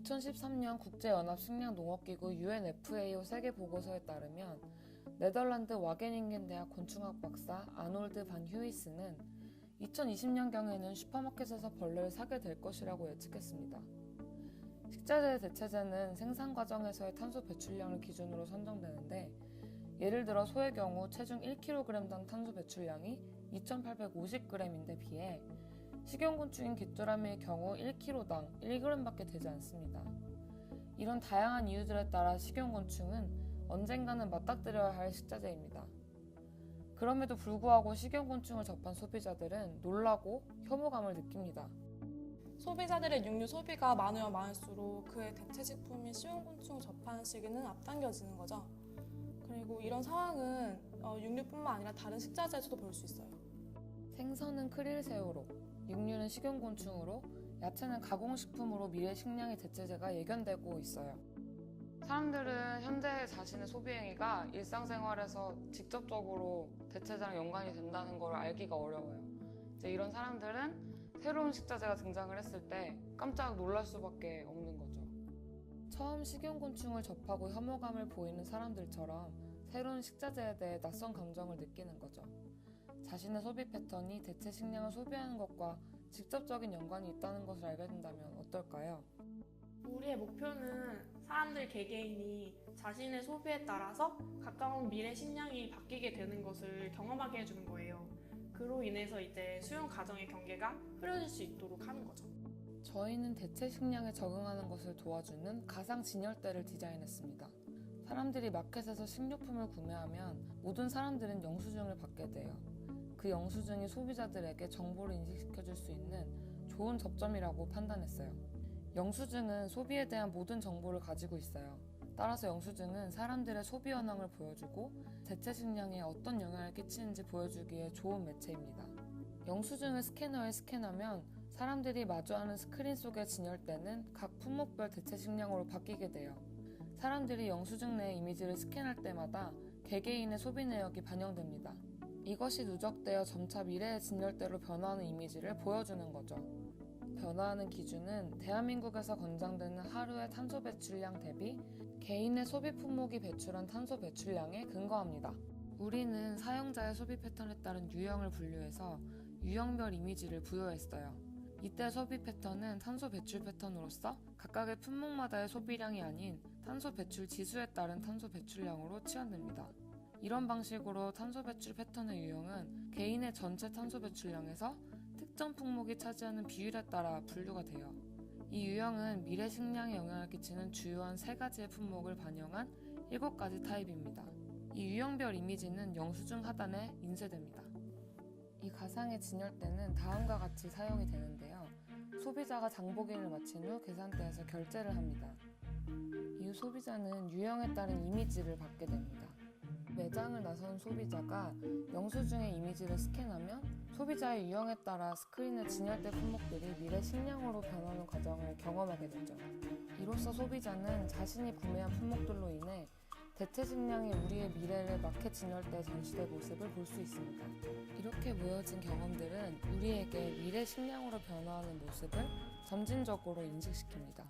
2013년 국제연합식량농업기구 UNFAO 세계보고서에 따르면 네덜란드 와게닝겐 대학 곤충학 박사 아놀드 반 휴이스는 2020년경에는 슈퍼마켓에서 벌레를 사게 될 것이라고 예측했습니다. 식자재 대체제는 생산 과정에서의 탄소 배출량을 기준으로 선정되는데, 예를 들어 소의 경우 체중 1kg당 탄소 배출량이 2850g인데 비해 식용곤충인 귀뚜라미의 경우 1kg당 1g밖에 되지 않습니다. 이런 다양한 이유들에 따라 식용곤충은 언젠가는 맞닥뜨려야 할 식자재입니다. 그럼에도 불구하고 식용곤충을 접한 소비자들은 놀라고 혐오감을 느낍니다. 소비자들의 육류 소비가 많으면 많을수록 그의 대체식품인 식용곤충을 접하는 시기는 앞당겨지는 거죠. 그리고 이런 상황은 육류뿐만 아니라 다른 식자재에서도 볼 수 있어요. 생선은 크릴새우로, 육류는 식용곤충으로, 야채는 가공식품으로 미래 식량의 대체제가 예견되고 있어요. 사람들은 현재 자신의 소비 행위가 일상생활에서 직접적으로 대체제랑 연관이 된다는 걸 알기가 어려워요. 이런 사람들은 새로운 식자재가 등장을 했을 때 깜짝 놀랄 수밖에 없는 거죠. 처음 식용곤충을 접하고 혐오감을 보이는 사람들처럼 새로운 식자재에 대해 낯선 감정을 느끼는 거죠. 자신의 소비 패턴이 대체 식량을 소비하는 것과 직접적인 연관이 있다는 것을 알게 된다면 어떨까요? 우리의 목표는 사람들 개개인이 자신의 소비에 따라서 가까운 미래 식량이 바뀌게 되는 것을 경험하게 해주는 거예요. 그로 인해서 이제 수용 과정의 경계가 흐려질 수 있도록 하는 거죠. 저희는 대체 식량에 적응하는 것을 도와주는 가상 진열대를 디자인했습니다. 사람들이 마켓에서 식료품을 구매하면 모든 사람들은 영수증을 받게 돼요. 그 영수증이 소비자들에게 정보를 인식시켜줄 수 있는 좋은 접점이라고 판단했어요. 영수증은 소비에 대한 모든 정보를 가지고 있어요. 따라서 영수증은 사람들의 소비 현황을 보여주고 대체 식량에 어떤 영향을 끼치는지 보여주기에 좋은 매체입니다. 영수증을 스캐너에 스캔하면 사람들이 마주하는 스크린 속의 진열대는 각 품목별 대체 식량으로 바뀌게 돼요. 사람들이 영수증 내 이미지를 스캔할 때마다 개개인의 소비 내역이 반영됩니다. 이것이 누적되어 점차 미래의 진열대로 변화하는 이미지를 보여주는 거죠. 변화하는 기준은 대한민국에서 권장되는 하루의 탄소 배출량 대비 개인의 소비 품목이 배출한 탄소 배출량에 근거합니다. 우리는 사용자의 소비 패턴에 따른 유형을 분류해서 유형별 이미지를 부여했어요. 이때 소비 패턴은 탄소 배출 패턴으로서 각각의 품목마다의 소비량이 아닌 탄소 배출 지수에 따른 탄소 배출량으로 치환됩니다. 이런 방식으로 탄소 배출 패턴의 유형은 개인의 전체 탄소 배출량에서 특정 품목이 차지하는 비율에 따라 분류가 돼요. 이 유형은 미래 식량에 영향을 끼치는 주요한 3가지의 품목을 반영한 7가지 타입입니다. 이 유형별 이미지는 영수증 하단에 인쇄됩니다. 이 가상의 진열대는 다음과 같이 사용이 되는데요. 소비자가 장보기를 마친 후 계산대에서 결제를 합니다. 이후 소비자는 유형에 따른 이미지를 받게 됩니다. 매장을 나선 소비자가 영수증의 이미지를 스캔하면 소비자의 유형에 따라 스크린의 진열대 품목들이 미래 식량으로 변하는 과정을 경험하게 되죠. 이로써 소비자는 자신이 구매한 품목들로 인해 대체 식량이 우리의 미래를 마켓 진열대에 전시된 모습을 볼 수 있습니다. 이렇게 모여진 경험들은 우리에게 미래 식량으로 변화하는 모습을 점진적으로 인식시킵니다.